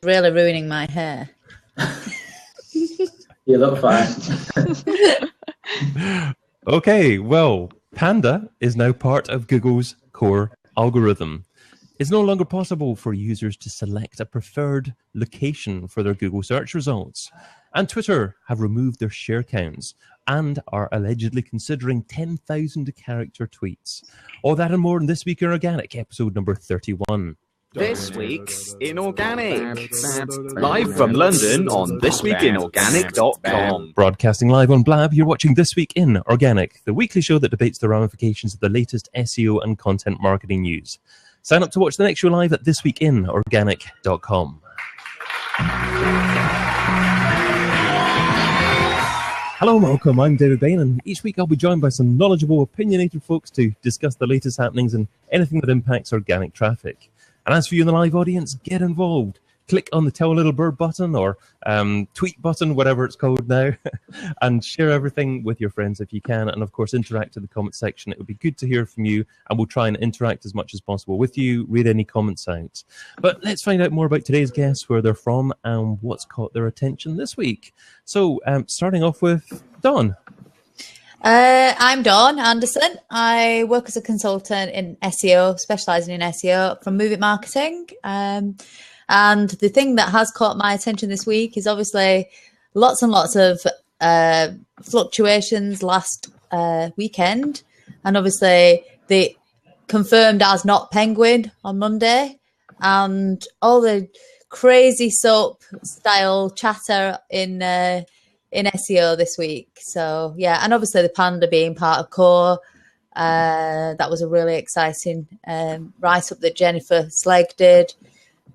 really ruining my hair. You look fine. Okay, well, Panda is now part of Google's core algorithm. It's no longer possible for users to select a preferred location for their Google search results. And Twitter have removed their share counts and are allegedly considering 10,000 character tweets. All that and more in This Week in Organic, episode number 31. This Week in Organic. Live from London on thisweekinorganic.com. Broadcasting live on Blab, you're watching This Week in Organic, the weekly show that debates the ramifications of the latest SEO and content marketing news. Sign up to watch the next show live at thisweekinorganic.com. Hello and welcome, I'm David Bain, and each week I'll be joined by some knowledgeable, opinionated folks to discuss the latest happenings and anything that impacts organic traffic. And as for you in the live audience, get involved. Click on the Tell a Little Bird button or tweet button, whatever it's called now, and share everything with your friends if you can. And of course, interact in the comment section. It would be good to hear from you, and we'll try and interact as much as possible with you, read any comments out. But let's find out more about today's guests, where they're from, and what's caught their attention this week. So starting off with Dawn. I'm Dawn Anderson. I work as a consultant in SEO, specialising in SEO from Move It Marketing. And the thing that has caught my attention this week is obviously lots and lots of fluctuations last weekend. And obviously they confirmed as not Penguin on Monday. And all the crazy soap style chatter in SEO this week. So yeah, and obviously the Panda being part of core, that was a really exciting write-up that Jennifer Slegg did.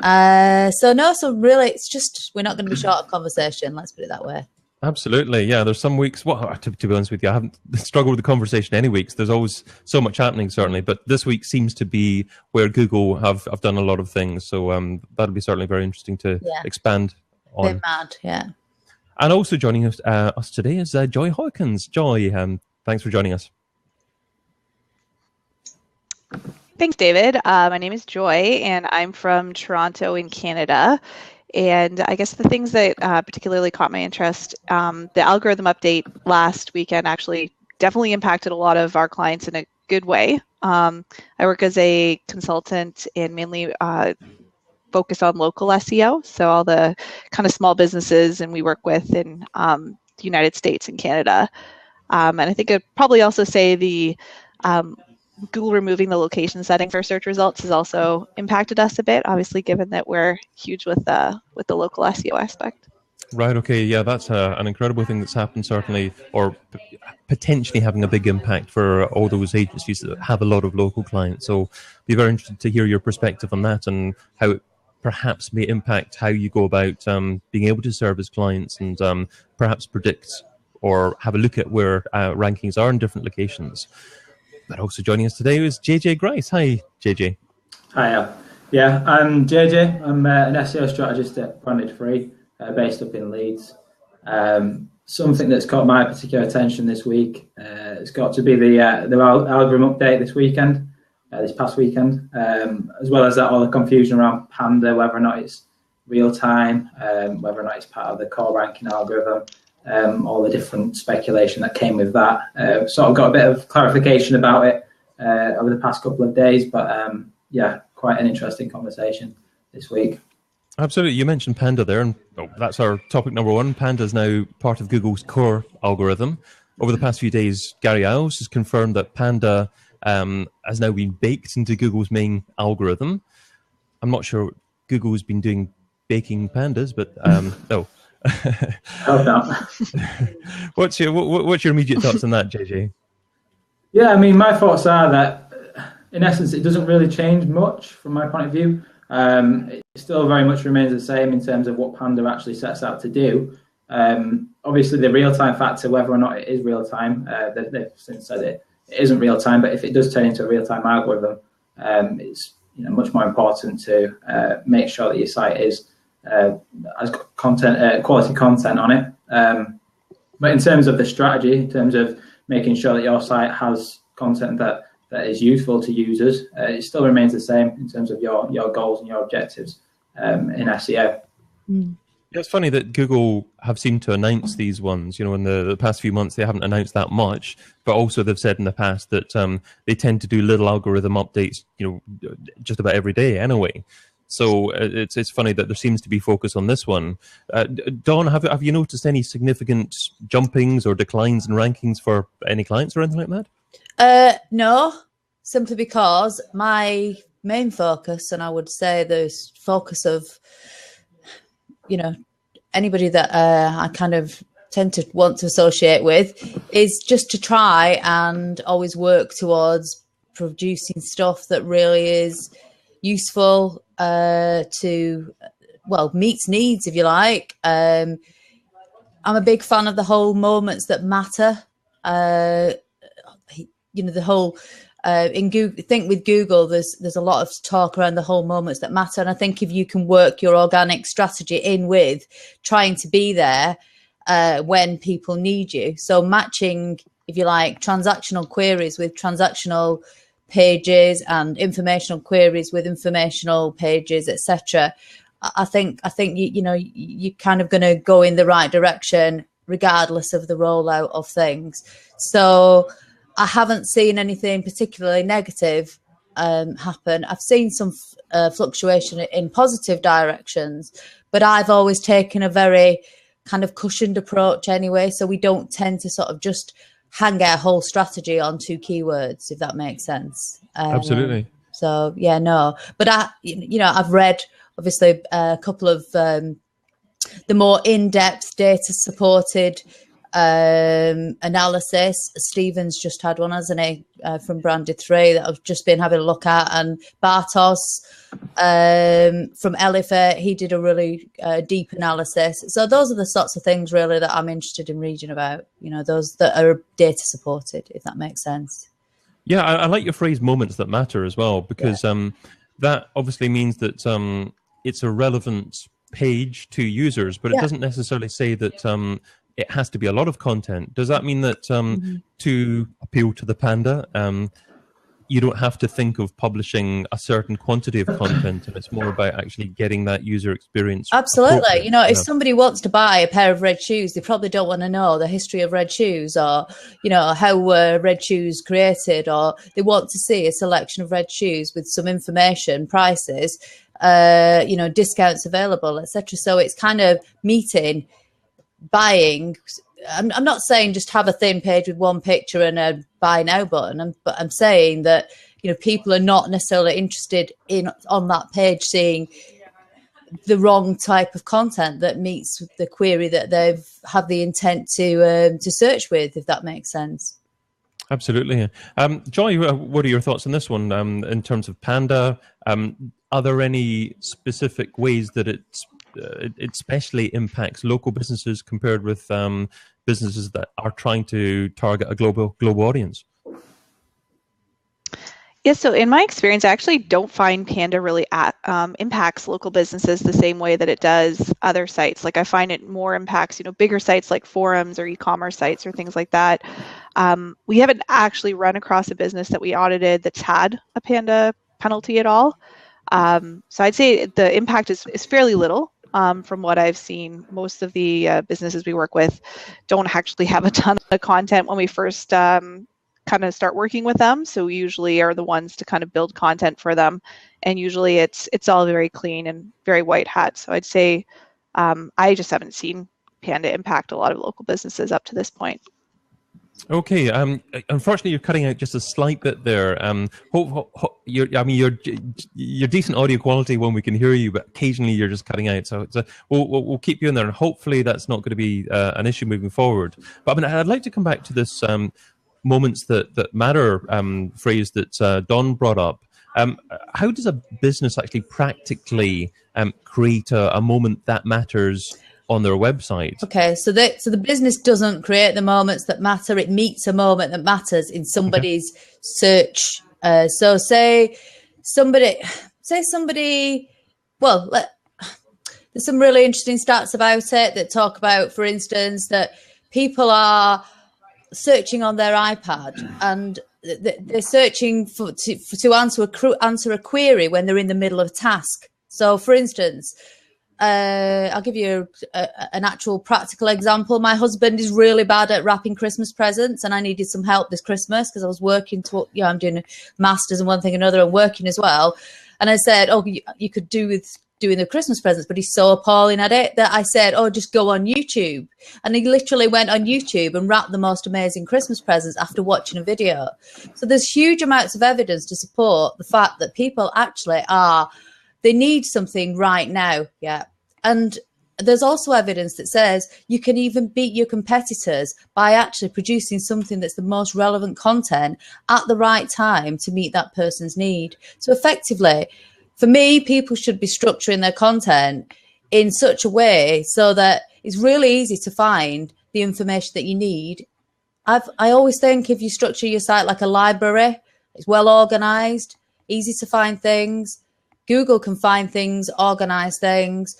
So really it's just, we're not going to be short of conversation, let's put it that way. Absolutely, yeah. There's some weeks, well, to be honest with you, I haven't struggled with the conversation any weeks. There's always so much happening, certainly, but this week seems to be where Google have done a lot of things. So that'll be certainly very interesting to expand on. Bit mad, yeah. And also joining us today is Joy Hawkins. Joy, thanks for joining us. Thanks, David. My name is Joy, and I'm from Toronto in Canada. And I guess the things that particularly caught my interest, the algorithm update last weekend actually definitely impacted a lot of our clients in a good way. I work as a consultant and mainly focus on local SEO, so all the kind of small businesses and we work with in the United States and Canada. And I think I'd probably also say the Google removing the location setting for search results has also impacted us a bit, obviously, given that we're huge with the local SEO aspect. Right, okay, yeah, that's an incredible thing that's happened, certainly, or potentially having a big impact for all those agencies that have a lot of local clients. So be very interested to hear your perspective on that and how it perhaps may impact how you go about being able to service clients and perhaps predict or have a look at where rankings are in different locations. But also joining us today is JJ Grice. Hi, JJ. Hi, yeah, I'm JJ. I'm an SEO strategist at Branded Free, based up in Leeds. Something that's caught my particular attention this week has got to be the algorithm update this weekend. This past weekend, as well as that, all the confusion around Panda, whether or not it's real time, whether or not it's part of the core ranking algorithm, all the different speculation that came with that. Sort of got a bit of clarification about it over the past couple of days, but yeah, quite an interesting conversation this week. Absolutely. You mentioned Panda there, and that's our topic number one. Panda is now part of Google's core algorithm. Over the past few days, Gary Iles has confirmed that Panda has now been baked into Google's main algorithm. I'm not sure Google's been doing baking pandas, but no. What's your immediate thoughts on that, JJ? Yeah, I mean, my thoughts are that, in essence, it doesn't really change much from my point of view. It still very much remains the same in terms of what Panda actually sets out to do. Obviously, the real-time factor, whether or not it is real-time, they've since said it isn't real-time, but if it does turn into a real-time algorithm, it's much more important to make sure that your site has quality content on it. But in terms of the strategy, in terms of making sure that your site has content that is useful to users, it still remains the same in terms of your goals and your objectives in SEO. Yeah, it's funny that Google have seemed to announce these ones. In the past few months, they haven't announced that much, but also they've said in the past that they tend to do little algorithm updates, just about every day anyway. So it's funny that there seems to be focus on this one. Dawn, have you noticed any significant jumpings or declines in rankings for any clients or anything like that? No, simply because my main focus, and I would say the focus of anybody that I kind of tend to want to associate with, is just to try and always work towards producing stuff that really is useful meets needs, if you like. I'm a big fan of the whole moments that matter. The whole in Google, I think with Google, there's a lot of talk around the whole moments that matter. And I think if you can work your organic strategy in with trying to be there when people need you. So matching, if you like, transactional queries with transactional pages and informational queries with informational pages, etc. I think you're kind of going to go in the right direction regardless of the rollout of things. So I haven't seen anything particularly negative happen. I've seen some fluctuation in positive directions, but I've always taken a very kind of cushioned approach anyway. So we don't tend to sort of just hang our whole strategy on 2 keywords, if that makes sense. Absolutely. So yeah, no, but I've read obviously a couple of the more in-depth data supported analysis. Stephen's just had one, hasn't he, from Branded 3 that I've just been having a look at, and Bartos from Elephant, he did a really deep analysis. So those are the sorts of things really that I'm interested in reading about, those that are data supported, if that makes sense. Yeah, I like your phrase moments that matter as well, because that obviously means that it's a relevant page to users, but it doesn't necessarily say that it has to be a lot of content. Does that mean that to appeal to the Panda, you don't have to think of publishing a certain quantity of content, and it's more about actually getting that user experience? Absolutely. If somebody wants to buy a pair of red shoes, they probably don't want to know the history of red shoes, or, how were red shoes created, or they want to see a selection of red shoes with some information, prices, discounts available, etc. So it's kind of meeting buying. I'm not saying just have a thin page with one picture and a buy now button, but I'm saying that people are not necessarily interested in on that page seeing the wrong type of content that meets the query that they've had the intent to search with, if that makes sense. Absolutely. Joy, what are your thoughts on this one in terms of Panda? Are there any specific ways that it especially impacts local businesses compared with businesses that are trying to target a global audience? Yeah, so in my experience, I actually don't find Panda really impacts local businesses the same way that it does other sites. Like I find it more impacts, bigger sites like forums or e-commerce sites or things like that. We haven't actually run across a business that we audited that's had a Panda penalty at all. So I'd say the impact is fairly little. From what I've seen, most of the businesses we work with don't actually have a ton of content when we first kind of start working with them. So we usually are the ones to kind of build content for them. And usually it's all very clean and very white hat. So I'd say I just haven't seen Panda impact a lot of local businesses up to this point. Okay. Unfortunately, you're cutting out just a slight bit there. You're decent audio quality when we can hear you, but occasionally you're just cutting out. So we'll keep you in there, and hopefully that's not going to be an issue moving forward. But I'd like to come back to this moments that matter phrase that Don brought up. How does a business actually practically create a moment that matters on their website? Okay, so the business doesn't create the moments that matter. It meets a moment that matters in somebody's search. So say somebody. Well, there's some really interesting stats about it that talk about, for instance, that people are searching on their iPad and they're searching to answer a query when they're in the middle of a task. So, for instance, I'll give you an actual practical example. My husband is really bad at wrapping Christmas presents, and I needed some help this Christmas because I was working to, I'm doing a master's and one thing and another and working as well. And I said, oh, you could do with doing the Christmas presents, but he's so appalling at it that I said, oh, just go on YouTube. And he literally went on YouTube and wrapped the most amazing Christmas presents after watching a video. So there's huge amounts of evidence to support the fact that people actually they need something right now. Yeah. And there's also evidence that says you can even beat your competitors by actually producing something that's the most relevant content at the right time to meet that person's need. So effectively, for me, people should be structuring their content in such a way so that it's really easy to find the information that you need. I always think if you structure your site like a library, it's well organized, easy to find things. Google can find things, organize things,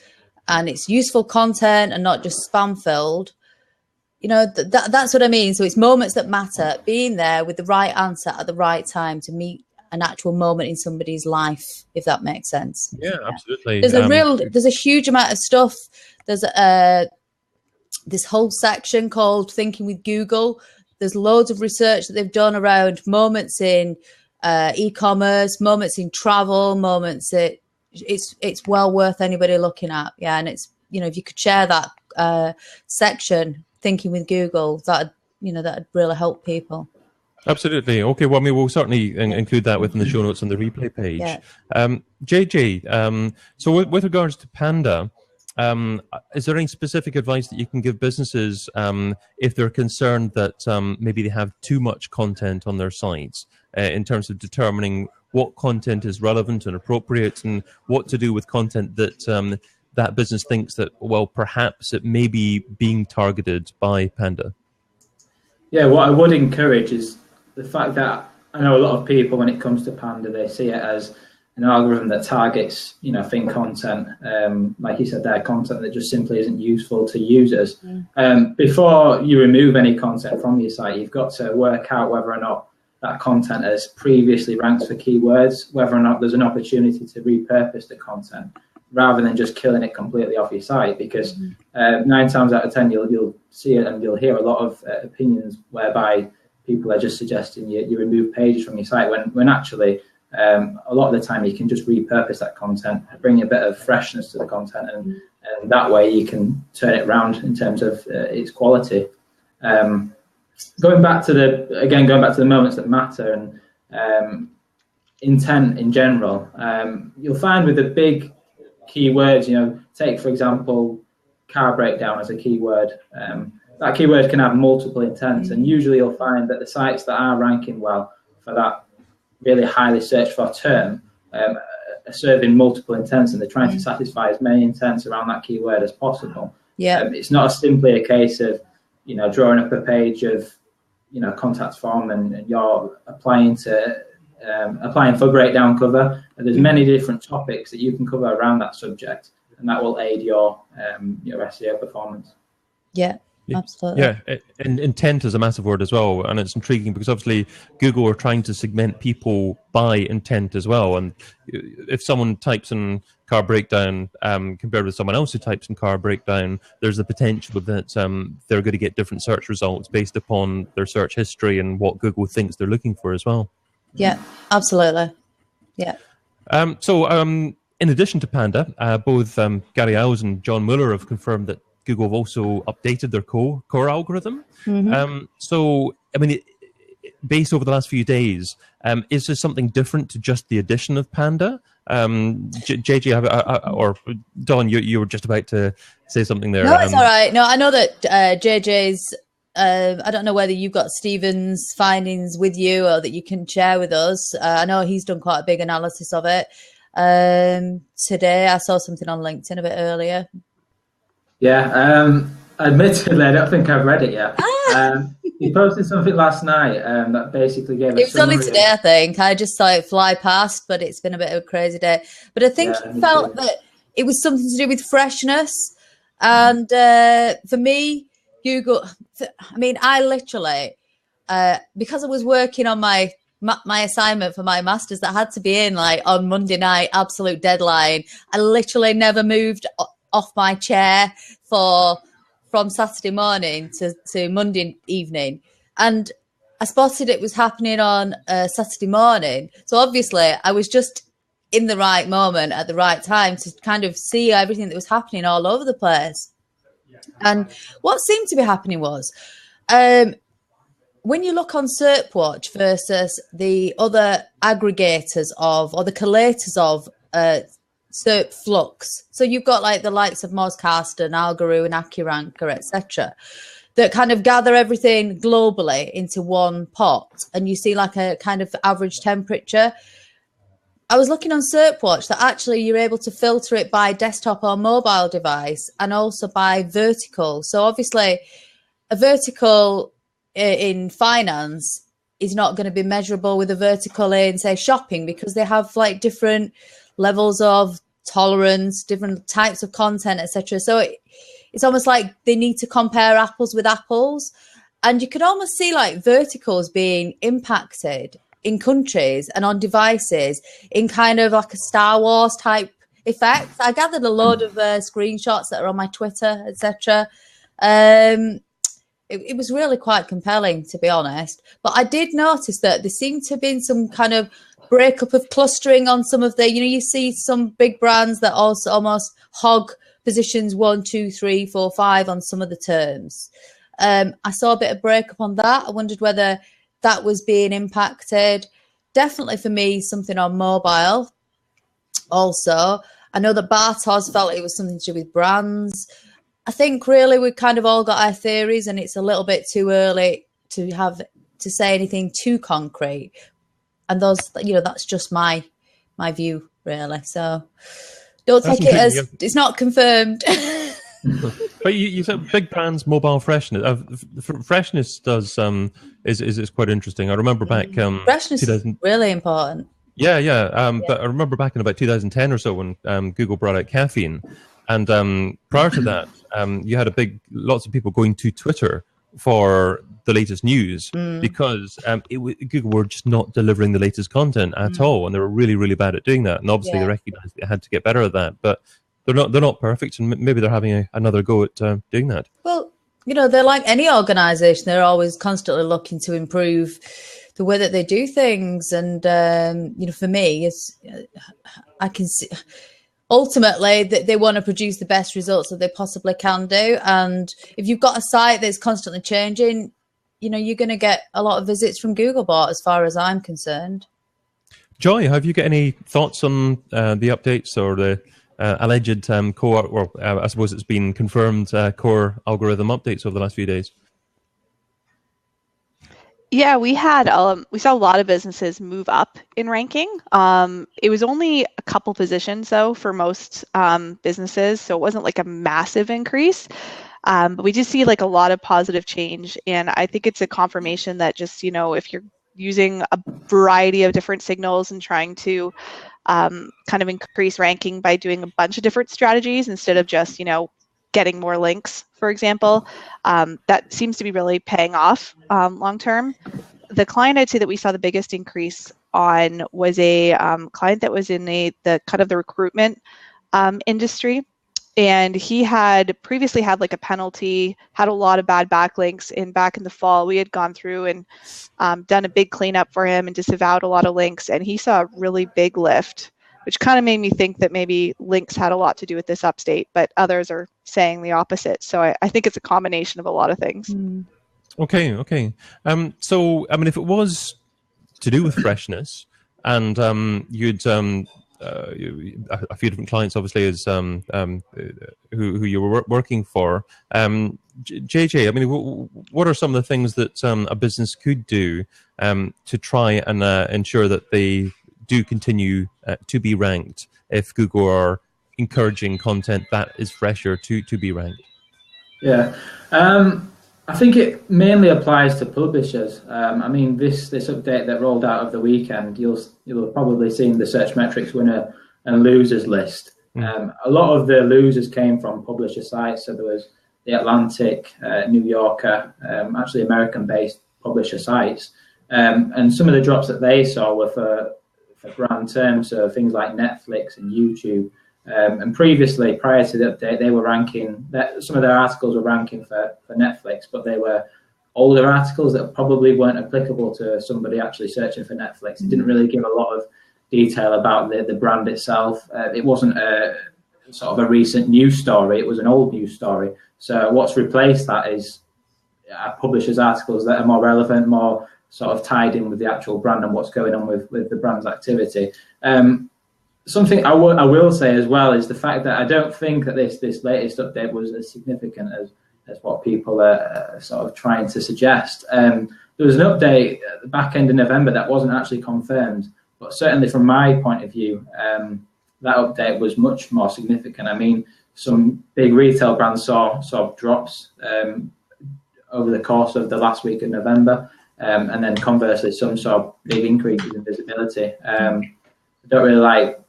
and it's useful content and not just spam filled. You know, that's what I mean. So it's moments that matter, being there with the right answer at the right time to meet an actual moment in somebody's life, if that makes sense. Yeah, absolutely. There's a huge amount of stuff. There's this whole section called Thinking with Google. There's loads of research that they've done around moments in e-commerce, moments in travel, moments it's well worth anybody looking at. Yeah, and it's, you know, if you could share that section, Thinking with Google, that'd really help people. Absolutely. Okay, well, I mean, we'll certainly include that within the show notes on the replay page. Yeah. JJ, so with regards to Panda, is there any specific advice that you can give businesses if they're concerned that maybe they have too much content on their sites in terms of determining what content is relevant and appropriate and what to do with content that that business thinks that, well, perhaps it may be being targeted by Panda? Yeah, what I would encourage is the fact that I know a lot of people, when it comes to Panda, they see it as an algorithm that targets, thin content, like you said there, content that just simply isn't useful to users. Before you remove any content from your site, you've got to work out whether or not that content has previously ranked for keywords, whether or not there's an opportunity to repurpose the content rather than just killing it completely off your site. Because 9 times out of 10, you'll see it and you'll hear a lot of opinions whereby people are just suggesting you remove pages from your site when actually a lot of the time you can just repurpose that content, bring a bit of freshness to the content, and that way you can turn it around in terms of its quality. Going back to the moments that matter and intent in general, you'll find with the big keywords, take for example car breakdown as a keyword. That keyword can have multiple intents, and usually you'll find that the sites that are ranking well for that really highly searched for term are serving multiple intents, and they're trying to satisfy as many intents around that keyword as possible. Yeah, it's not simply a case of drawing up a page of contact form and you're applying for breakdown cover. There's many different topics that you can cover around that subject, and that will aid your SEO performance. Yeah. Absolutely. Yeah, and intent is a massive word as well, and it's intriguing because obviously Google are trying to segment people by intent as well. And if someone types in car breakdown compared with someone else who types in car breakdown, there's the potential that they're going to get different search results based upon their search history and what Google thinks they're looking for as well. Yeah, absolutely. Yeah. So in addition to Panda, both Gary Iles and John Mueller have confirmed that Google have also updated their core algorithm. So, I mean, based over the last few days, is there something different to just the addition of Panda? JJ, or Don, you were just about to say something there. No, it's all right. No, I know that JJ's, I don't know whether you've got Stephen's findings with you or that you can share with us. I know he's done quite a big analysis of it. Today, I saw something on LinkedIn a bit earlier. Yeah, admittedly, I don't think I've read it yet. He posted something last night that basically gave us. It was only today, I think. I just saw it fly past, but it's been a bit of a crazy day. But I think he felt that it was something to do with freshness. And for me, Google, I mean, I literally, because I was working on my assignment for my master's that had to be in like on Monday night, absolute deadline, I literally never moved off my chair from Saturday morning to Monday evening. And I spotted it was happening on Saturday morning. So obviously I was just in the right moment at the right time to kind of see everything that was happening all over the place. And what seemed to be happening was, when you look on SERPWatch versus the other aggregators or the collators of SERP Flux, so you've got like the likes of Mozcast and Algoroo and AccuRanker, etc., that kind of gather everything globally into one pot, and you see like a kind of average temperature. I was looking on SERPWatch that actually you're able to filter it by desktop or mobile device and also by vertical. So obviously a vertical in finance is not going to be measurable with a vertical in, say, shopping, because they have like different levels of tolerance, different types of content, etc. So it's almost like they need to compare apples with apples. And you can almost see like verticals being impacted in countries and on devices in kind of like a Star Wars type effect. I gathered a load of screenshots that are on my Twitter, etc. It was really quite compelling, to be honest. But I did notice that there seemed to have been some kind of breakup of clustering on some of the, you see some big brands that also almost hog positions 1, 2, 3, 4, 5 on some of the terms. I saw a bit of breakup on that. I wondered whether that was being impacted. Definitely for me, something on mobile. Also, I know that Bartos felt it was something to do with brands. I think really we kind of all got our theories, and it's a little bit too early to say anything too concrete. And those, that's just my view, really. So don't take it as it's not confirmed. But you said big brands, mobile freshness. Freshness does is quite interesting. I remember back freshness is really important. Yeah. But I remember back in about 2010 or so when Google brought out caffeine, and prior to that, you had lots of people going to Twitter for the latest news because Google were just not delivering the latest content at all, and they were really, really bad at doing that. And obviously, they recognised they had to get better at that, but they're not perfect, and maybe they're having another go at doing that. Well, they're like any organisation; they're always constantly looking to improve the way that they do things. And for me, I can see ultimately that they want to produce the best results that they possibly can do. And if you've got a site that's constantly changing, you're going to get a lot of visits from Googlebot, as far as I'm concerned. Joy, have you got any thoughts on the updates or the alleged core, or I suppose it's been confirmed core algorithm updates over the last few days? Yeah, we saw a lot of businesses move up in ranking. It was only a couple positions though for most businesses, so it wasn't like a massive increase. But we did see like a lot of positive change, and I think it's a confirmation that just if you're using a variety of different signals and trying to kind of increase ranking by doing a bunch of different strategies instead of just getting more links, for example, that seems to be really paying off long term. The client I'd say that we saw the biggest increase on was a client that was in the kind of the recruitment industry, and he had previously had like a penalty, had a lot of bad backlinks. Back in the fall, we had gone through and done a big cleanup for him and disavowed a lot of links, and he saw a really big lift, which kind of made me think that maybe links had a lot to do with this update, but others are saying the opposite. So I think it's a combination of a lot of things. Okay. So, I mean, if it was to do with freshness, and you'd a few different clients, obviously, as who you were working for, JJ, I mean, what are some of the things that a business could do to try and ensure that they do continue to be ranked if Google are encouraging content that is fresher to be ranked? Yeah, I think it mainly applies to publishers. I mean, this update that rolled out of the weekend, you'll have probably seen the search metrics winner and losers list. A lot of the losers came from publisher sites. So there was The Atlantic, New Yorker, actually American-based publisher sites. And some of the drops that they saw were for brand terms, so things like Netflix and YouTube. And previously, prior to the update, they were ranking, some of their articles were ranking for Netflix, but they were older articles that probably weren't applicable to somebody actually searching for Netflix. It didn't really give a lot of detail about the brand itself. It wasn't a sort of a recent news story, it was an old news story. So what's replaced that is publishers' articles that are more relevant, more sort of tied in with the actual brand and what's going on with the brand's activity. Something I will say as well is the fact that I don't think that this latest update was as significant as what people are sort of trying to suggest. There was an update at the back end of November that wasn't actually confirmed, but certainly from my point of view, that update was much more significant. I mean, some big retail brands saw drops over the course of the last week of November, and then conversely, some saw big increases in visibility. I don't really like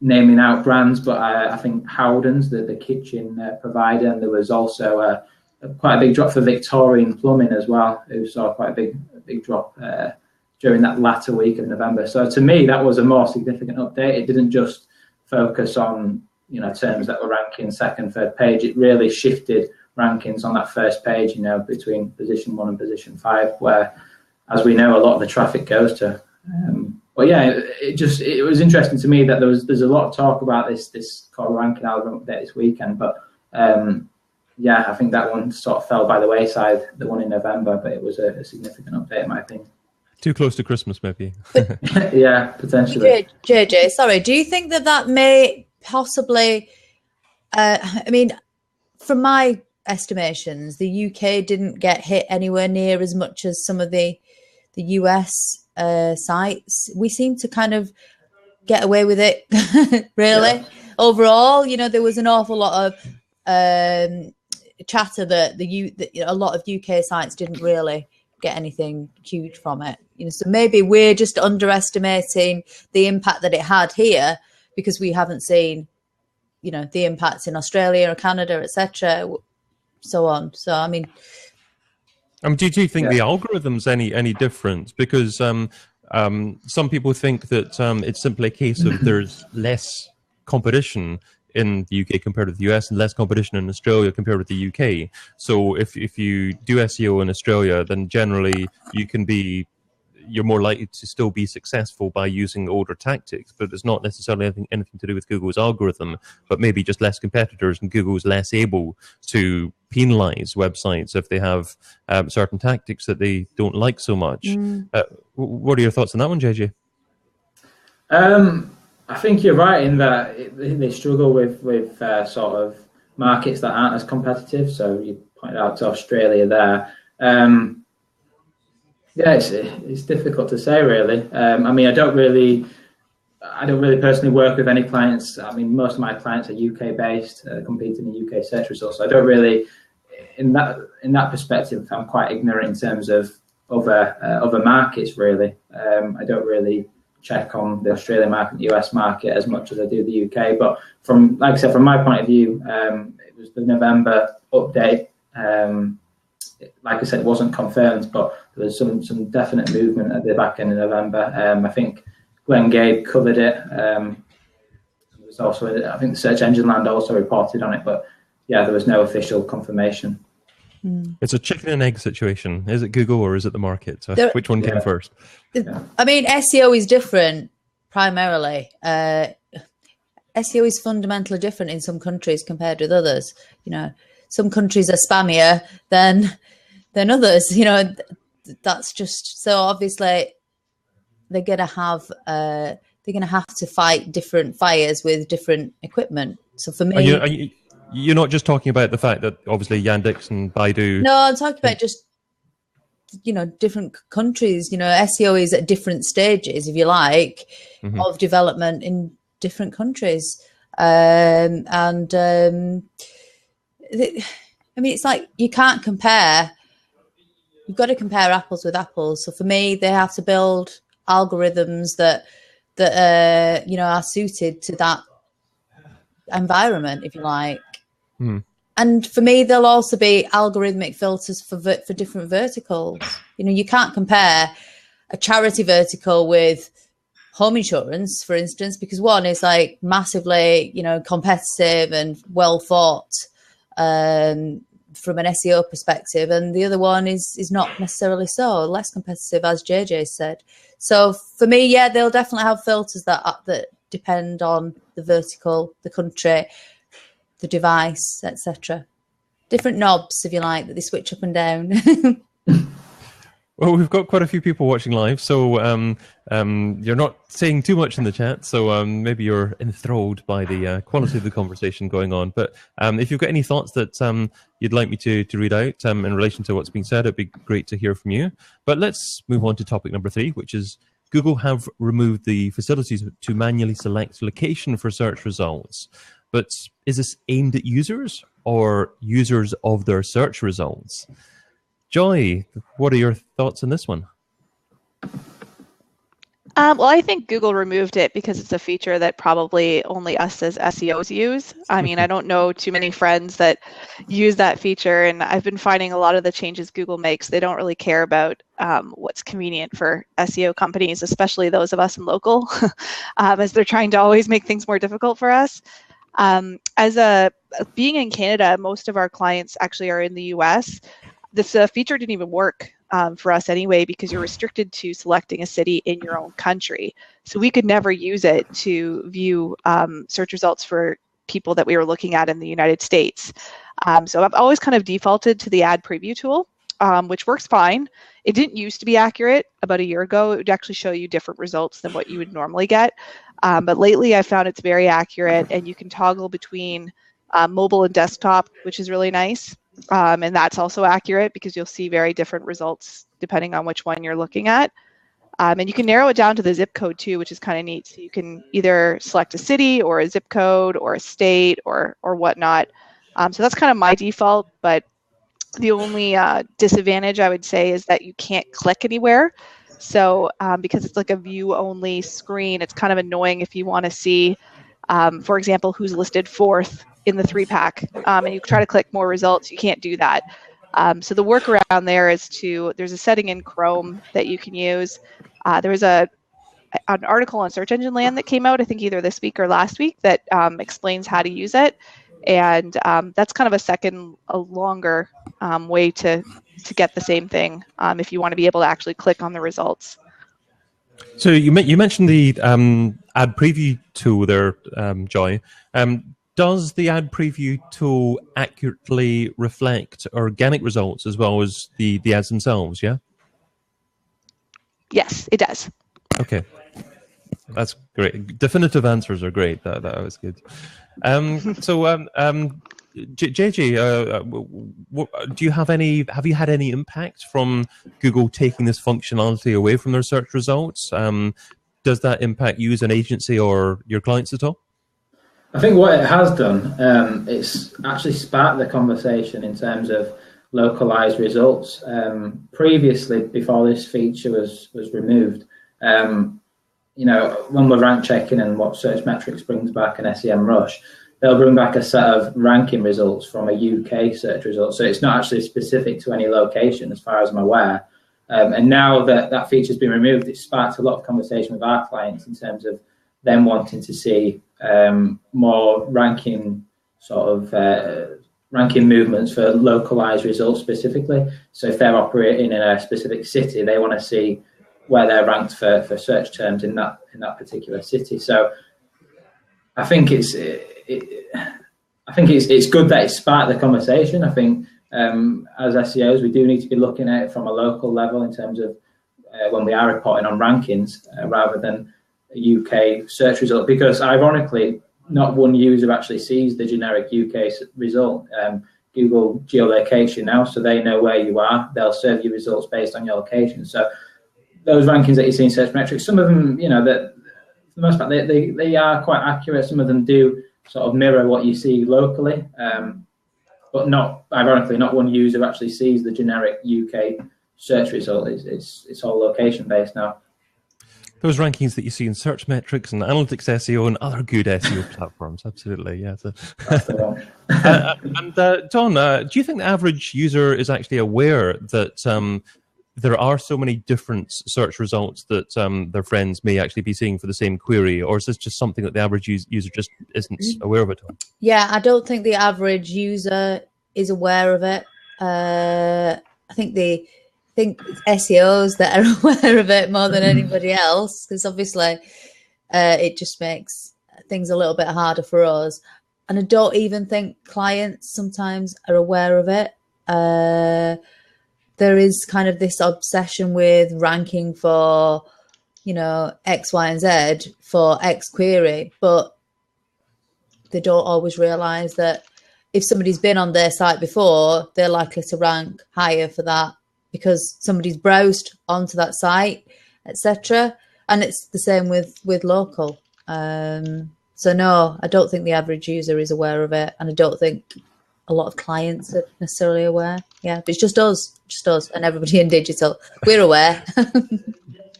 naming out brands, but I think Howden's, the kitchen provider, and there was also quite a big drop for Victorian Plumbing as well, who saw quite a big drop during that latter week of November. So to me, that was a more significant update. It didn't just focus on terms that were ranking second, third page. It really shifted rankings on that first page, between position 1 and position 5, where, as we know, a lot of the traffic goes to. But yeah, it was interesting to me that there's a lot of talk about this core ranking algorithm update this weekend, but yeah, I think that one sort of fell by the wayside, the one in November, but it was a significant update in my opinion. Too close to Christmas, maybe. Yeah, potentially. JJ, sorry, do you think that may possibly, I mean, from my estimations, the UK didn't get hit anywhere near as much as some of the US sites. We seem to kind of get away with it, really. Yeah. Overall, there was an awful lot of chatter that a lot of UK sites didn't really get anything huge from it. So maybe we're just underestimating the impact that it had here because we haven't seen, the impacts in Australia or Canada, etc., so on. So I mean, do you think the algorithm's any different? Because some people think that it's simply a case of there's less competition in the UK compared to the US and less competition in Australia compared with the UK. So if you do SEO in Australia, then generally you're more likely to still be successful by using older tactics, but it's not necessarily anything to do with Google's algorithm, but maybe just less competitors and Google's less able to penalize websites if they have certain tactics that they don't like so much. What are your thoughts on that one, JJ? I think you're right in that they struggle with sort of markets that aren't as competitive. So you pointed out to Australia there. Yeah, it's difficult to say really. I mean, I don't really personally work with any clients. I mean, most of my clients are UK based, competing in UK search results. So I don't really, in that perspective, I'm quite ignorant in terms of other markets really. I don't really check on the Australian market, the US market as much as I do the UK. But like I said, from my point of view, it was the November update. Like I said, it wasn't confirmed, but there was some definite movement at the back end of November. I think Glenn Gabe covered it. There was also, I think the Search Engine Land also reported on it, but yeah, there was no official confirmation. It's a chicken and egg situation. Is it Google or is it the market? Which one came first? I mean, SEO is different primarily. SEO is fundamentally different in some countries compared with others. Some countries are spammier than others. That's just so. Obviously, they're gonna have to fight different fires with different equipment. So for me, you're not just talking about the fact that obviously Yandex and Baidu. No, I'm talking about just different countries. SEO is at different stages, if you like, of development in different countries, I mean, it's like you can't compare. You've got to compare apples with apples. So for me, they have to build algorithms that are suited to that environment, if you like. And for me, there'll also be algorithmic filters for different verticals. You can't compare a charity vertical with home insurance, for instance, because one is like massively, competitive and well thought from an SEO perspective, and the other one is not necessarily so, less competitive, as JJ said. So for me, yeah, they'll definitely have filters that depend on the vertical, the country, the device, etc. Different knobs, if you like, that they switch up and down. Well, we've got quite a few people watching live, so you're not saying too much in the chat, so maybe you're enthralled by the quality of the conversation going on. But if you've got any thoughts that you'd like me to read out in relation to what's being said, it'd be great to hear from you. But let's move on to topic number 3, which is Google have removed the facilities to manually select location for search results. But is this aimed at users or users of their search results? Joy, what are your thoughts on this one? Well, I think Google removed it because it's a feature that probably only us as SEOs use. I mean, I don't know too many friends that use that feature, and I've been finding a lot of the changes Google makes, they don't really care about what's convenient for SEO companies, especially those of us in local, as they're trying to always make things more difficult for us. Being in Canada, most of our clients actually are in the US. This feature didn't even work for us anyway, because you're restricted to selecting a city in your own country. So we could never use it to view search results for people that we were looking at in the United States. So I've always kind of defaulted to the ad preview tool, which works fine. It didn't used to be accurate. About a year ago, it would actually show you different results than what you would normally get. But lately I found it's very accurate, and you can toggle between mobile and desktop, which is really nice. And that's also accurate because you'll see very different results depending on which one you're looking at. And you can narrow it down to the zip code too, which is kind of neat. So you can either select a city or a zip code or a state or whatnot. So that's kind of my default, but the only disadvantage I would say is that you can't click anywhere. So because it's like a view only screen, it's kind of annoying if you want to see, for example, who's listed 4th in the 3-pack, and you try to click more results, you can't do that. So the workaround there is there's a setting in Chrome that you can use. There was an article on Search Engine Land that came out, I think either this week or last week, that explains how to use it. And that's kind of a longer way to get the same thing if you want to be able to actually click on the results. So you mentioned the ad preview tool there, Joy. Does the ad preview tool accurately reflect organic results as well as the ads themselves, yeah? Yes, it does. Okay. That's great. Definitive answers are great. That was good. JJ, have you had any impact from Google taking this functionality away from their search results? Does that impact you as an agency or your clients at all? I think what it has done, it's actually sparked the conversation in terms of localized results. Previously, before this feature was removed, when we're rank checking and what search metrics brings back an SEMrush, they'll bring back a set of ranking results from a UK search result. So it's not actually specific to any location, as far as I'm aware. And now that feature's been removed, it's sparked a lot of conversation with our clients in terms of them wanting to see more ranking ranking movements for localized results specifically. So if they're operating in a specific city, they want to see where they're ranked for search terms in that particular city. So I think it's good that it sparked the conversation. I think as SEOs, we do need to be looking at it from a local level in terms of when we are reporting on rankings rather than a UK search result, because ironically, not one user actually sees the generic UK result. Google geolocation now, so they know where you are. They'll serve you results based on your location. So those rankings that you see in search metrics, some of them, that for the most part, they are quite accurate. Some of them do sort of mirror what you see locally, but ironically, not one user actually sees the generic UK search result. It's all location based now. Those rankings that you see in search metrics and analytics SEO and other good SEO platforms, absolutely, yeah. So. That's the one. And Don, do you think the average user is actually aware that there are so many different search results that their friends may actually be seeing for the same query, or is this just something that the average user just isn't aware of at all? Yeah, I don't think the average user is aware of it. I think SEOs that are aware of it more than anybody else, because obviously it just makes things a little bit harder for us. And I don't even think clients sometimes are aware of it. There is kind of this obsession with ranking for, X, Y, and Z for X query, but they don't always realise that if somebody's been on their site before, they're likely to rank higher for that because somebody's browsed onto that site, etc. And it's the same with local. So no, I don't think the average user is aware of it, and I don't think a lot of clients are necessarily aware. Yeah, but it's just us, and everybody in digital. We're aware.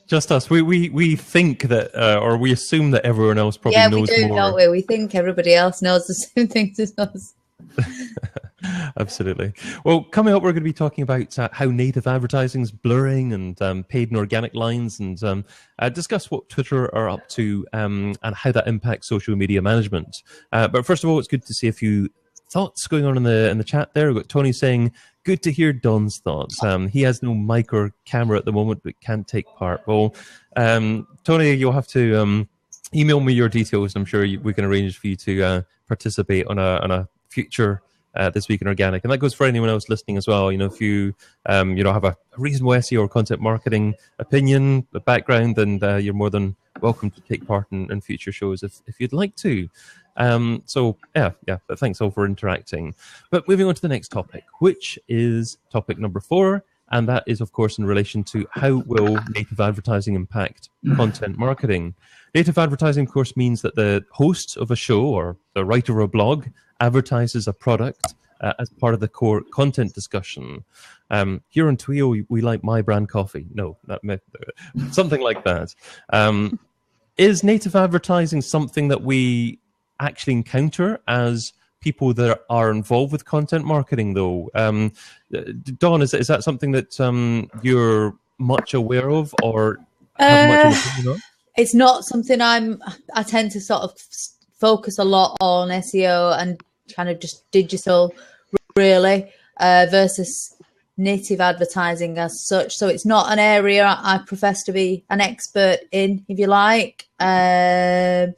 Just us. We think that, or we assume that everyone else probably knows more. Yeah, we do, don't we? We think everybody else knows the same things as us. Absolutely. Well, coming up, we're going to be talking about how native advertising is blurring and paid and organic lines, and discuss what Twitter are up to and how that impacts social media management. But first of all, it's good to see a few thoughts going on in the chat there. We've got Tony saying, good to hear Don's thoughts. He has no mic or camera at the moment, but can't take part. Well, Tony, you'll have to email me your details. I'm sure we can arrange for you to participate on a future This Week in Organic. And that goes for anyone else listening as well. If you have a reasonable SEO or content marketing opinion, a background, then you're more than welcome to take part in future shows if you'd like to. So but thanks all for interacting. But moving on to the next topic, which is topic number 4, and that is, of course, in relation to how will native advertising impact content marketing. Native advertising, of course, means that the host of a show or the writer of a blog advertises a product as part of the core content discussion. Here on TWiO, we like My Brand Coffee. No, something like that. Is native advertising something that we actually encounter as people that are involved with content marketing, though? Dawn, is that something that you're much aware of or have much of an opinion on? It's not something I tend to sort of focus a lot on SEO and kind of just digital, really, versus native advertising as such. So it's not an area I profess to be an expert in, if you like. Are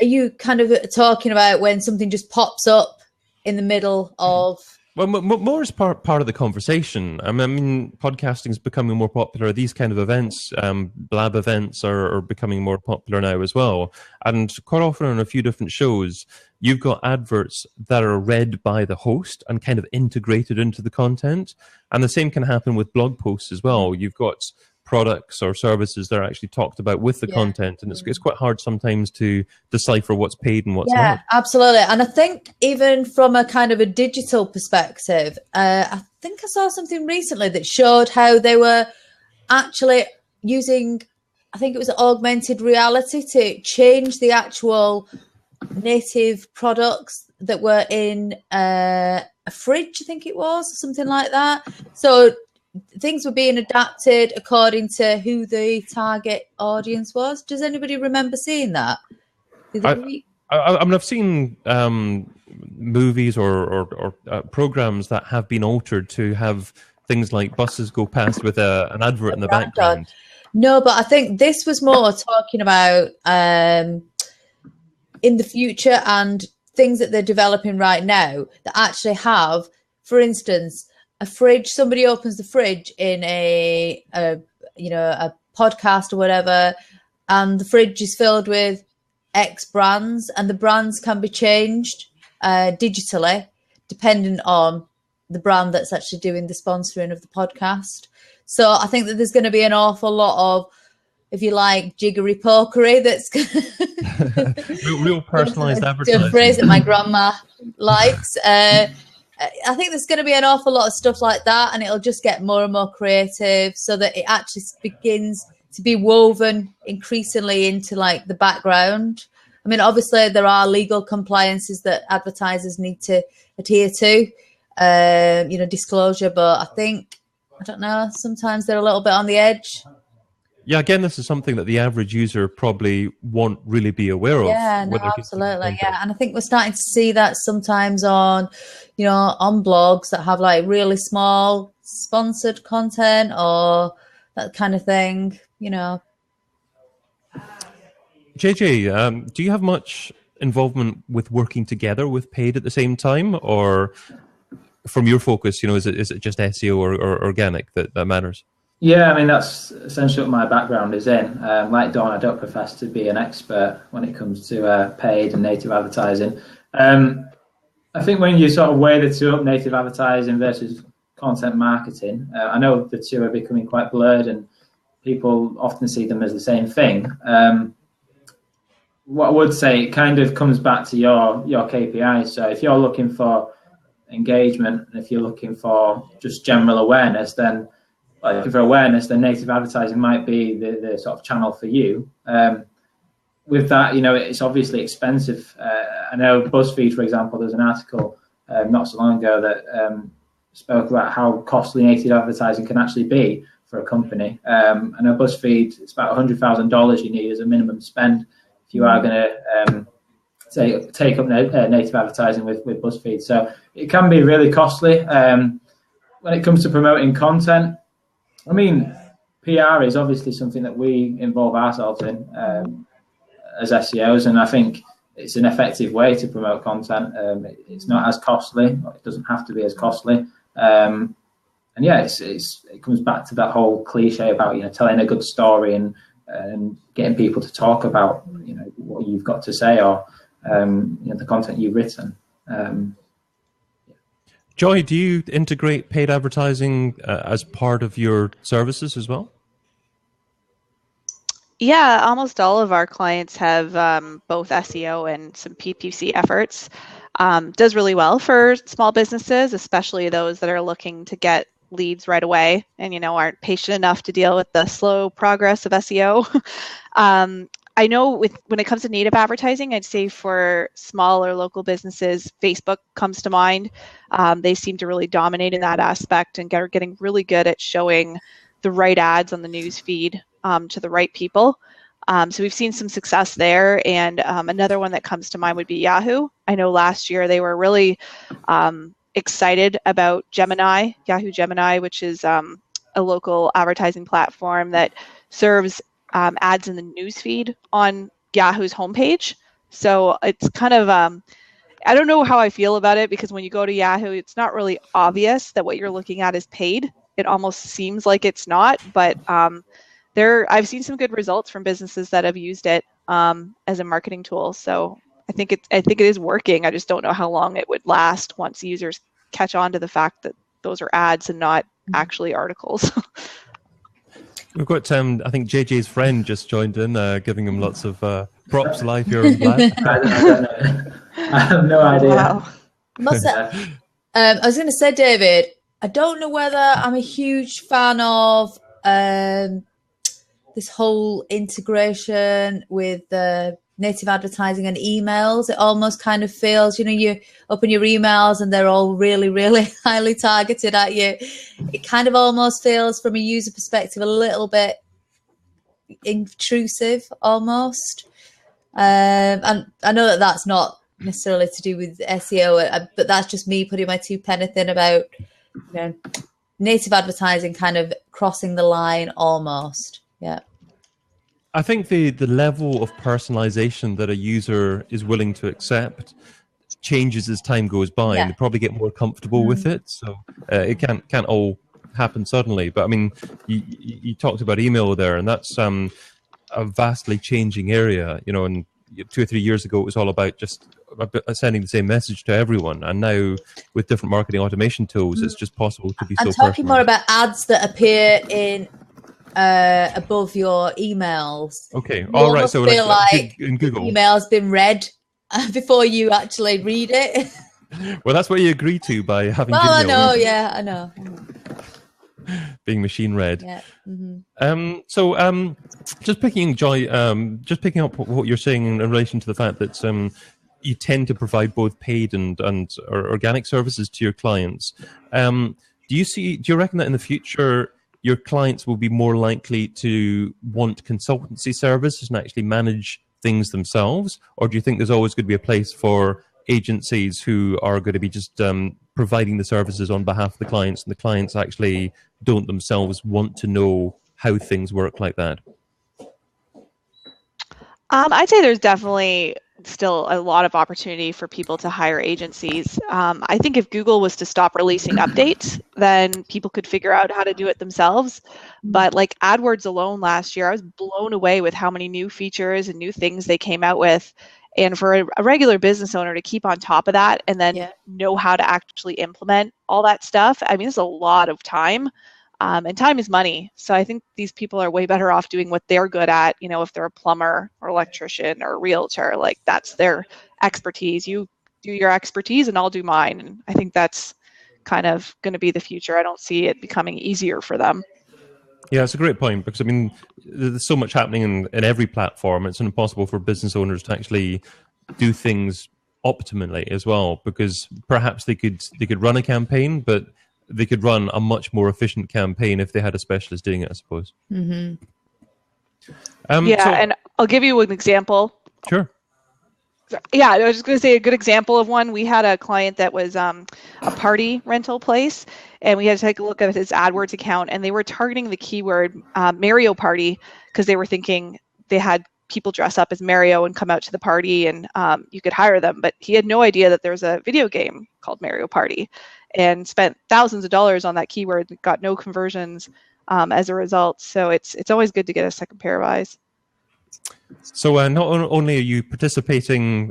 you kind of talking about when something just pops up in the middle of... Well, more as part of the conversation. I mean, podcasting is becoming more popular. These kind of events, blab events, are becoming more popular now as well. And quite often on a few different shows, you've got adverts that are read by the host and kind of integrated into the content. And the same can happen with blog posts as well. You've got products or services that are actually talked about with the content, and it's quite hard sometimes to decipher what's paid and what's not. Yeah, absolutely. And I think even from a kind of a digital perspective, I think I saw something recently that showed how they were actually using, I think it was augmented reality, to change the actual native products that were in a fridge, I think it was, something like that. So things were being adapted according to who the target audience was. Does anybody remember seeing that? I've seen movies or programs that have been altered to have things like buses go past with an advert in the background. No, but I think this was more talking about in the future and things that they're developing right now that actually have, for instance, a fridge. Somebody opens the fridge in a podcast or whatever, and the fridge is filled with X brands, and the brands can be changed digitally depending on the brand that's actually doing the sponsoring of the podcast. So I think that there's going to be an awful lot of, if you like, jiggery pokery that's real personalized advertising. A phrase that my grandma likes. I think there's going to be an awful lot of stuff like that, and it'll just get more and more creative so that it actually begins to be woven increasingly into like the background. I mean, obviously there are legal compliances that advertisers need to adhere to, disclosure, but I think I don't know. Sometimes they're a little bit on the edge. Yeah, again, this is something that the average user probably won't really be aware of. Yeah, no, when they're consuming absolutely. content. Yeah, and I think we're starting to see that sometimes on, on blogs that have like really small sponsored content or that kind of thing. JJ, do you have much involvement with working together with paid at the same time, or from your focus, is it just SEO or organic that matters? Yeah, I mean, that's essentially what my background is in. Like Dawn, I don't profess to be an expert when it comes to paid and native advertising. I think when you sort of weigh the two up, native advertising versus content marketing, I know the two are becoming quite blurred and people often see them as the same thing. What I would say, it kind of comes back to your KPIs. So if you're looking for engagement and if you're looking for just general awareness, then native advertising might be the sort of channel for you. With that, it's obviously expensive. I know BuzzFeed, for example, there's an article not so long ago that spoke about how costly native advertising can actually be for a company. I know BuzzFeed, it's about $100,000 you need as a minimum spend if you are going to take up native advertising with BuzzFeed. So it can be really costly. When it comes to promoting content, I mean, PR is obviously something that we involve ourselves in as SEOs, and I think it's an effective way to promote content. It's not as costly, it doesn't have to be as costly. And yeah, it comes back to that whole cliche about telling a good story and getting people to talk about what you've got to say or the content you've written. Joy, do you integrate paid advertising as part of your services as well? Yeah, almost all of our clients have both SEO and some PPC efforts. Does really well for small businesses, especially those that are looking to get leads right away and aren't patient enough to deal with the slow progress of SEO. I know when it comes to native advertising, I'd say for small or local businesses, Facebook comes to mind. They seem to really dominate in that aspect and are getting really good at showing the right ads on the news feed to the right people. So we've seen some success there. And another one that comes to mind would be Yahoo. I know last year they were really excited about Yahoo Gemini, which is a local advertising platform that serves ads in the newsfeed on Yahoo's homepage. So it's kind of, I don't know how I feel about it, because when you go to Yahoo, it's not really obvious that what you're looking at is paid. It almost seems like it's not, but I've seen some good results from businesses that have used it as a marketing tool. So I think it is working. I just don't know how long it would last once users catch on to the fact that those are ads and not actually articles. We've got, I think JJ's friend just joined in, giving him lots of props live here on live. I don't know. I have no idea. Wow. I was going to say, David, I don't know whether I'm a huge fan of this whole integration with native advertising and emails. It almost kind of feels, you open your emails and they're all really, really highly targeted at you. It kind of almost feels, from a user perspective, a little bit intrusive almost. And I know that that's not necessarily to do with SEO, but that's just me putting my two penny in about native advertising kind of crossing the line almost. Yeah. I think the level of personalization that a user is willing to accept changes as time goes by, and they probably get more comfortable with it. So it can't all happen suddenly. But I mean, you talked about email there, and that's a vastly changing area. And 2 or 3 years ago, it was all about just sending the same message to everyone, and now with different marketing automation tools, it's just possible to be so personalized. I'm talking more about ads that appear in above your emails. Okay, all right. So like in Google, email's been read before you actually read it. Well, that's what you agree to by having. Well, Gmail, I know. Yeah, I know. Being machine read. Yeah. Mm-hmm. So, just picking up what you're saying in relation to the fact that you tend to provide both paid and or organic services to your clients. Do you reckon that in the future your clients will be more likely to want consultancy services and actually manage things themselves? Or do you think there's always going to be a place for agencies who are going to be just providing the services on behalf of the clients, and the clients actually don't themselves want to know how things work like that? I'd say there's definitely still a lot of opportunity for people to hire agencies. I think if Google was to stop releasing updates, then people could figure out how to do it themselves. But like AdWords alone last year, I was blown away with how many new features and new things they came out with. And for a regular business owner to keep on top of that and then know how to actually implement all that stuff, I mean, it's a lot of time. And time is money. So I think these people are way better off doing what they're good at. You know, if they're a plumber or electrician or a realtor, like that's their expertise. You do your expertise and I'll do mine. And I think that's kind of going to be the future. I don't see it becoming easier for them. Yeah, it's a great point, because I mean, there's so much happening in every platform. It's impossible for business owners to actually do things optimally as well, because perhaps they could run a campaign, but they could run a much more efficient campaign if they had a specialist doing it, I suppose. Mm-hmm. And I'll give you an example. Sure. Yeah, I was just going to say a good example of one. We had a client that was a party rental place, and we had to take a look at his AdWords account, and they were targeting the keyword Mario Party because they were thinking they had people dress up as Mario and come out to the party, and you could hire them. But he had no idea that there was a video game called Mario Party, and spent thousands of dollars on that keyword, got no conversions as a result. So it's always good to get a second pair of eyes. So not only are you participating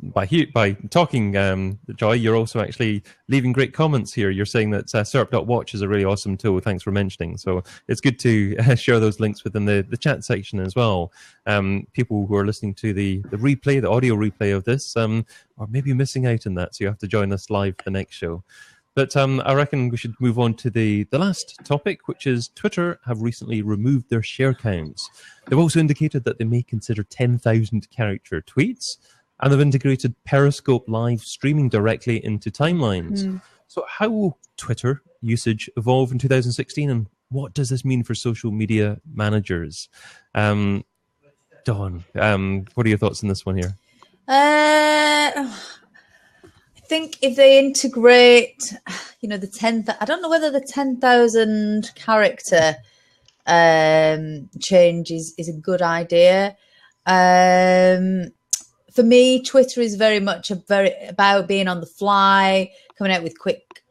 by talking, Joy, you're also actually leaving great comments here. You're saying that SERP.watch is a really awesome tool. Thanks for mentioning. So it's good to share those links within the chat section as well. People who are listening to the replay, the audio replay of this, are maybe missing out on that. So you have to join us live for the next show. But I reckon we should move on to the last topic, which is Twitter have recently removed their share counts. They've also indicated that they may consider 10,000 character tweets, and they've integrated Periscope live streaming directly into timelines. So how will Twitter usage evolve in 2016, and what does this mean for social media managers? Dawn, what are your thoughts on this one here? I think if they integrate, the 10,000, I don't know whether the 10,000 character change is a good idea. For me, Twitter is very much about being on the fly, coming out with quick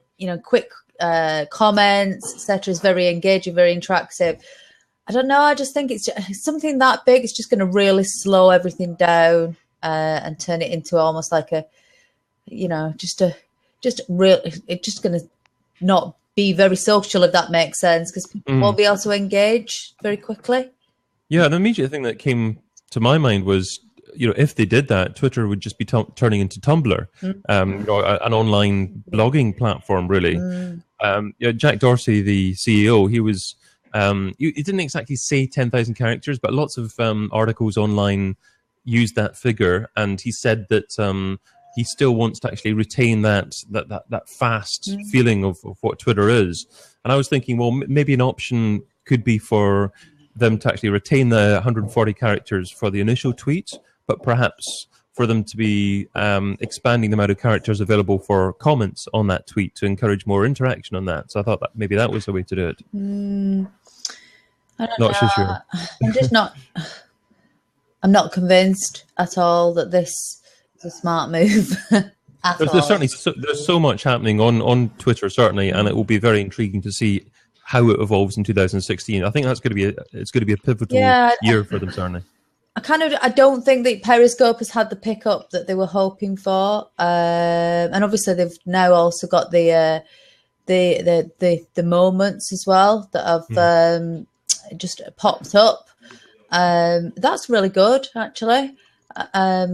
comments, etc. Is very engaging, very interactive. I don't know. I just think it's something that big. It's just going to really slow everything down and turn it into almost like a, it's just going to not be very social, if that makes sense, because people won't be able to engage very quickly. Yeah, the immediate thing that came to my mind was, if they did that, Twitter would just be turning into Tumblr, an online blogging platform, really. Jack Dorsey, the CEO, he was, he didn't exactly say 10,000 characters, but lots of articles online used that figure, and he said that he still wants to actually retain that fast feeling of what Twitter is. And I was thinking, well, maybe an option could be for them to actually retain the 140 characters for the initial tweet, but perhaps for them to be expanding the amount of characters available for comments on that tweet to encourage more interaction on that. So I thought that maybe that was the way to do it. I don't know. Sure. I'm not convinced at all that this is a smart move. There's certainly there's so much happening on Twitter, certainly, and it will be very intriguing to see how it evolves in 2016. I think that's going to be a pivotal year for them, certainly. I don't think that Periscope has had the pickup that they were hoping for, and obviously they've now also got the moments as well that have just popped up. That's really good, actually. I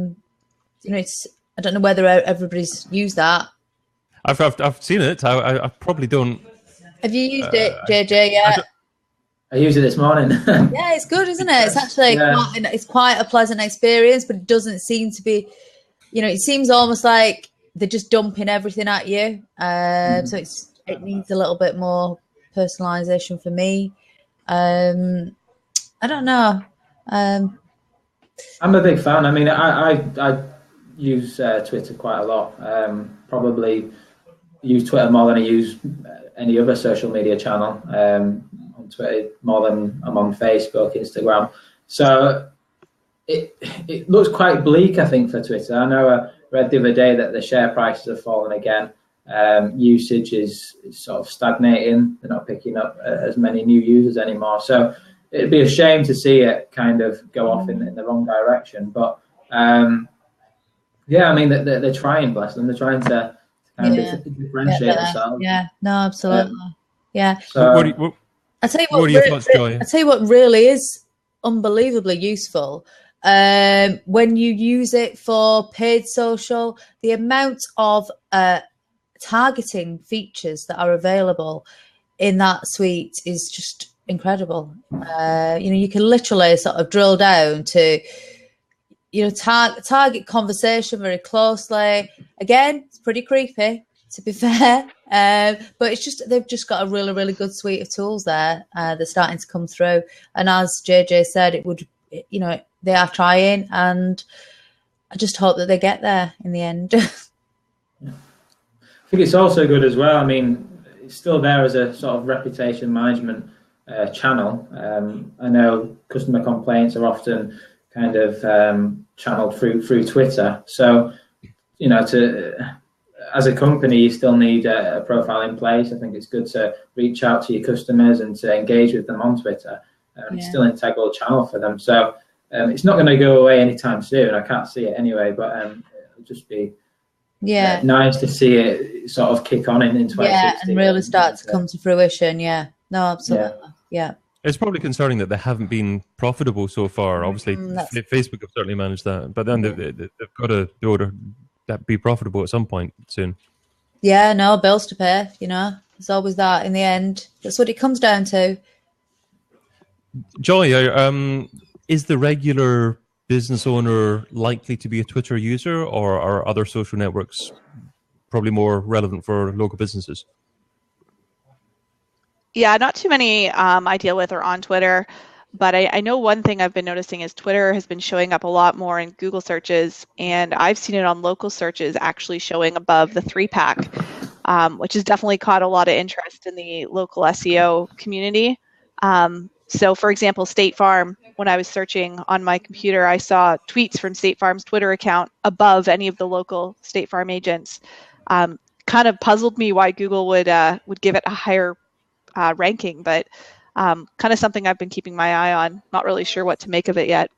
don't know whether everybody's used that. I've seen it. I probably don't. Have you used it, JJ? Yeah. I used it this morning. Yeah, it's good, isn't it? It's actually quite a pleasant experience, but it doesn't seem to be. It seems almost like they're just dumping everything at you. So it needs a little bit more personalization for me. I don't know. I'm a big fan. I mean, I use Twitter quite a lot. Probably use Twitter more than I use any other social media channel. On Twitter more than I'm on Facebook, Instagram. So it looks quite bleak, I think, for Twitter. I know I read the other day that the share prices have fallen again. Usage is sort of stagnating. They're not picking up as many new users anymore. So it'd be a shame to see it kind of go off in the wrong direction. But yeah, I mean, they're trying, bless them. They're trying to kind of differentiate themselves. Yeah, no, absolutely. Yeah. So, I tell you what are your thoughts, Joy? I tell you what really is unbelievably useful. When you use it for paid social, the amount of targeting features that are available in that suite is just incredible. You can literally sort of drill down to, target conversation very closely. Again, it's pretty creepy, to be fair. But it's just, they've just got a really, really good suite of tools there. They're starting to come through. And as JJ said, it would, they are trying, and I just hope that they get there in the end. I think it's also good as well. I mean, it's still there as a sort of reputation management channel. I know customer complaints are often kind of channeled through Twitter. So, as a company, you still need a profile in place. I think it's good to reach out to your customers and to engage with them on Twitter. It's still an integral channel for them. So it's not going to go away anytime soon. I can't see it anyway, but it'll just be nice to see it sort of kick on in 2016. Yeah, and really start to come to fruition. Yeah, no, absolutely. Yeah. It's probably concerning that they haven't been profitable so far. Obviously, Facebook have certainly managed that, but then they've got to be able to be profitable at some point soon. Yeah, no, bills to pay. There's always that in the end. That's what it comes down to. Joy, is the regular business owner likely to be a Twitter user, or are other social networks probably more relevant for local businesses? Yeah, not too many I deal with are on Twitter, but I know one thing I've been noticing is Twitter has been showing up a lot more in Google searches, and I've seen it on local searches actually showing above the 3-pack, which has definitely caught a lot of interest in the local SEO community. So, for example, State Farm, when I was searching on my computer, I saw tweets from State Farm's Twitter account above any of the local State Farm agents. Kind of puzzled me why Google would give it a higher ranking, but kind of something I've been keeping my eye on. Not really sure what to make of it yet.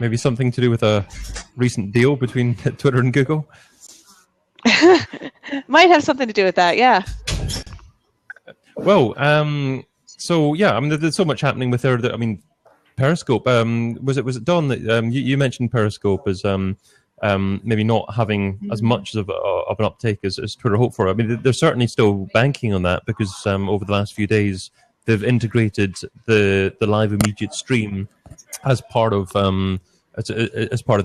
Maybe something to do with a recent deal between Twitter and Google? Might have something to do with that, yeah. Well, so yeah, I mean, there's so much happening with there. Periscope. Was it Don that you mentioned Periscope as maybe not having as much of an uptake as Twitter hoped for? I mean, they're certainly still banking on that because over the last few days they've integrated the live immediate stream as part of the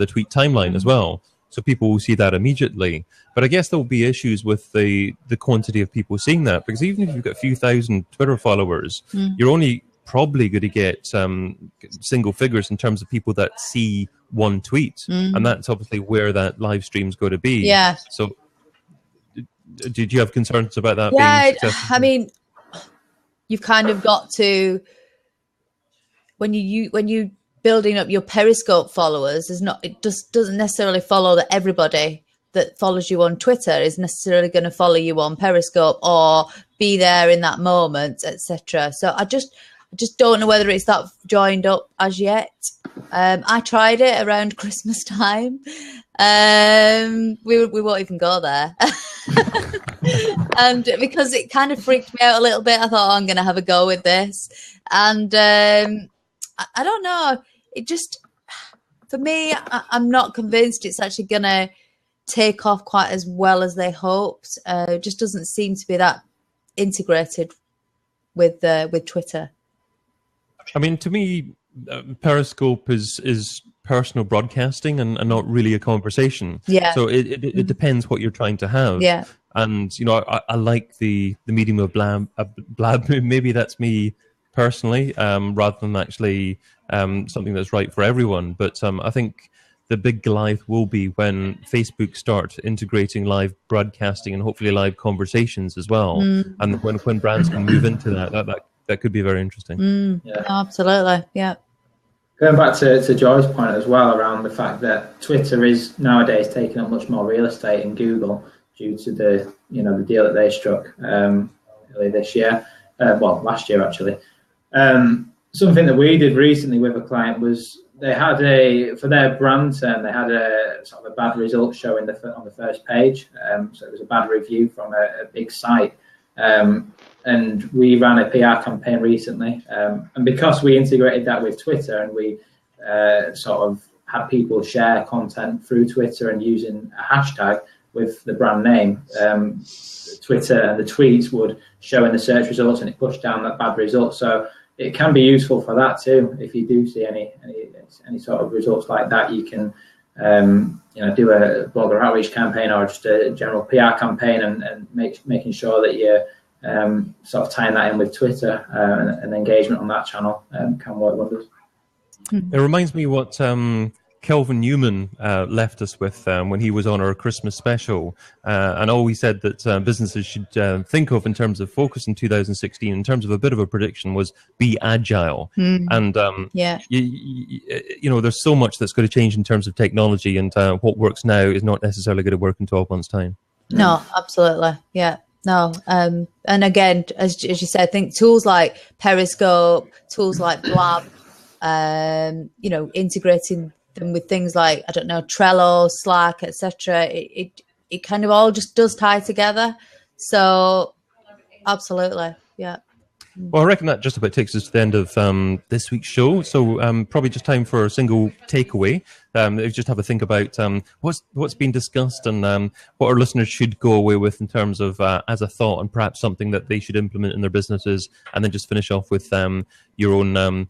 tweet timeline as well. So people will see that immediately. But I guess there will be issues with the quantity of people seeing that, because even if you've got a few thousand Twitter followers, you're only probably going to get single figures in terms of people that see one tweet. And that's obviously where that live stream's going to be. Yeah. So did you have concerns about that being successful? I mean, you've kind of got to, when you building up your Periscope followers, it just doesn't necessarily follow that everybody that follows you on Twitter is necessarily going to follow you on Periscope or be there in that moment, etc. So I just don't know whether it's that joined up as yet. I tried it around Christmas time. We won't even go there. And because it kind of freaked me out a little bit, I thought, I'm going to have a go with this. And I don't know. It just, for me, I'm not convinced it's actually going to take off quite as well as they hoped. It just doesn't seem to be that integrated with Twitter. I mean, to me, Periscope is personal broadcasting and not really a conversation. Yeah. So it depends what you're trying to have. Yeah. And, you know, I like the medium of blab. Maybe that's me personally, rather than actually something that's right for everyone. But I think the big Goliath will be when Facebook start integrating live broadcasting and hopefully live conversations as well. And when brands can move into that could be very interesting. Yeah. Absolutely, yeah. Going back to Joy's point as well around the fact that Twitter is nowadays taking up much more real estate in Google due to the deal that they struck early this year, last year actually. Something that we did recently with a client was they had for their brand term, they had a sort of a bad result showing on the first page. So it was a bad review from a big site. And we ran a PR campaign recently. And because we integrated that with Twitter and we sort of had people share content through Twitter and using a hashtag with the brand name, Twitter and the tweets would show in the search results and it pushed down that bad result. So it can be useful for that too. If you do see any sort of results like that, you can do a blogger outreach campaign or just a general PR campaign and making sure that you're sort of tying that in with Twitter and engagement on that channel can work wonders. It reminds me what Kelvin Newman left us with when he was on our Christmas special, and always said that businesses should think of in terms of focus in 2016, in terms of a bit of a prediction, was be agile. And there's so much that's going to change in terms of technology, and what works now is not necessarily going to work in 12 months' time. No, absolutely, yeah. No, and again, as you said, I think tools like Periscope, tools like Blab, integrating them with things like, I don't know, Trello, Slack, etc. It kind of all just does tie together. So, absolutely, yeah. Well, I reckon that just about takes us to the end of this week's show. So probably just time for a single takeaway. Just have a think about what's been discussed and what our listeners should go away with in terms of as a thought and perhaps something that they should implement in their businesses. And then just finish off with your own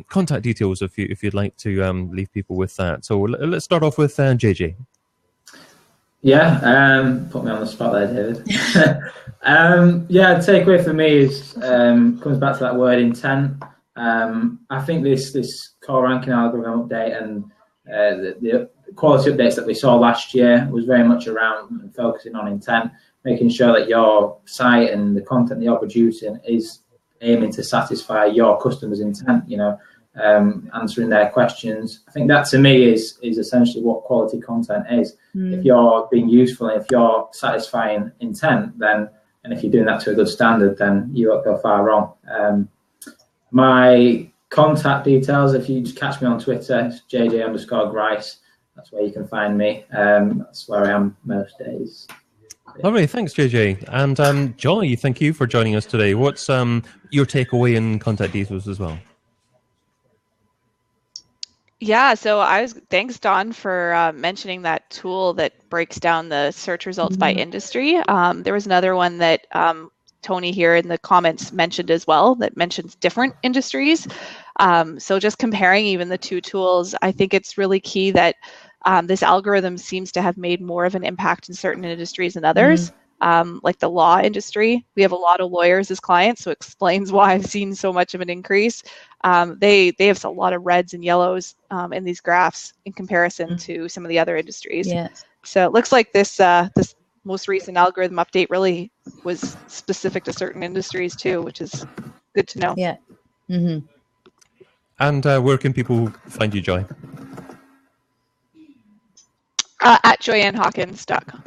contact details if you'd like to leave people with that. So let's start off with JJ. Yeah, put me on the spot there, David. Takeaway for me is comes back to that word intent. I think this core ranking algorithm update and the quality updates that we saw last year was very much around focusing on intent, making sure that your site and the content that you're producing is aiming to satisfy your customers' intent, answering their questions. I think that to me is essentially what quality content is. If you're being useful and if you're satisfying intent, then, and if you're doing that to a good standard, then you won't go far wrong. My contact details, if you just catch me on Twitter, it's JJ_Grice. That's where you can find me. That's where I am most days. Lovely, thanks, JJ. And Joy, thank you for joining us today. What's your takeaway and contact details as well? Yeah, so thanks, Don, for mentioning that tool that breaks down the search results by industry. There was another one that Tony here in the comments mentioned as well that mentions different industries. So just comparing even the two tools, I think it's really key that this algorithm seems to have made more of an impact in certain industries than others. Like the law industry, we have a lot of lawyers as clients, so it explains why I've seen so much of an increase. They have a lot of reds and yellows in these graphs in comparison to some of the other industries. Yes. So it looks like this most recent algorithm update really was specific to certain industries too, which is good to know. Yeah. Mm-hmm. And where can people find you, Joy? At joyannhawkins.com.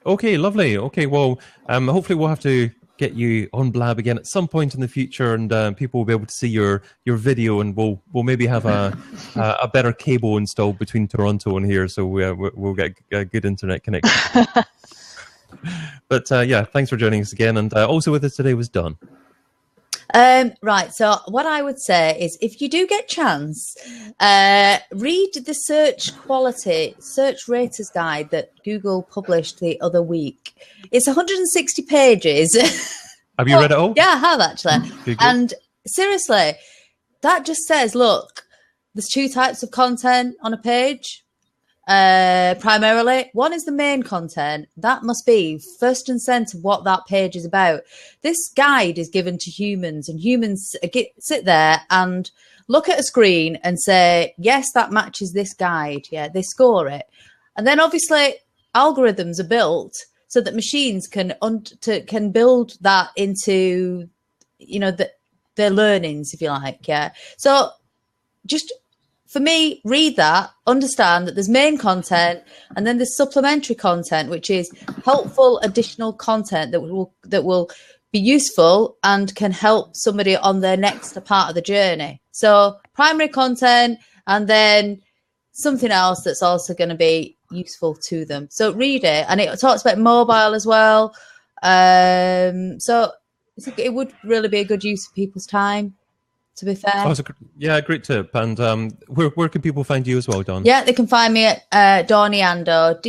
Okay, lovely. Okay, well, hopefully we'll have to get you on Blab again at some point in the future, and people will be able to see your video, and we'll maybe have a better cable installed between Toronto and here, so we'll get a good internet connection. But thanks for joining us again, and also with us today was Don. Right, so what I would say is if you do get chance, read the search raters guide that Google published the other week. It's 160 pages. Have you read it all? Yeah, I have actually. Good. And seriously, that just says, look, there's two types of content on a page. primarily. One is the main content. That must be first and center what that page is about. This guide is given to humans, and humans sit there and look at a screen and say, yes, that matches this guide. Yeah, they score it. And then obviously algorithms are built so that machines can build that into, their learnings, if you like. Yeah. So just for me, read that, understand that there's main content, and then there's supplementary content, which is helpful additional content that will be useful and can help somebody on their next part of the journey. So primary content, and then something else that's also going to be useful to them. So read it, and it talks about mobile as well. So it would really be a good use of people's time, to be fair. Great tip. And where can people find you as well, Dawn? Yeah, they can find me at Dawnieando,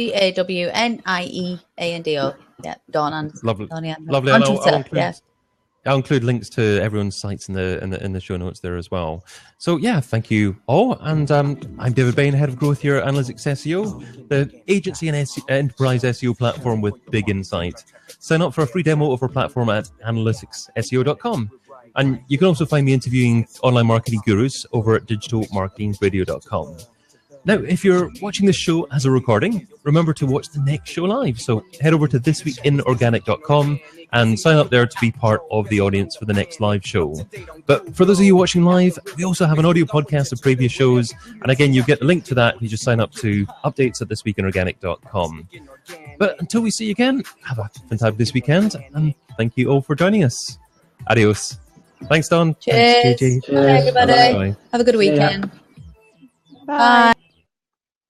DAWNIEANDO. Yeah, Dawn Anderson. Lovely. Dawnieando. Lovely. On Twitter, I'll include links to everyone's sites in the show notes there as well. So yeah, thank you all. And I'm David Bain, head of growth here at Analytics SEO, the agency and enterprise SEO platform with big insight. Sign up for a free demo of our platform at analyticsseo.com. And you can also find me interviewing online marketing gurus over at digitalmarketingradio.com. Now, if you're watching this show as a recording, remember to watch the next show live. So head over to thisweekinorganic.com and sign up there to be part of the audience for the next live show. But for those of you watching live, we also have an audio podcast of previous shows. And again, you get the link to that if you just sign up to updates at thisweekinorganic.com. But until we see you again, have a fantastic weekend. And thank you all for joining us. Adios. Thanks, Don. Cheers. Thanks, JJ. Bye, everybody. Bye. Have a good weekend. Bye.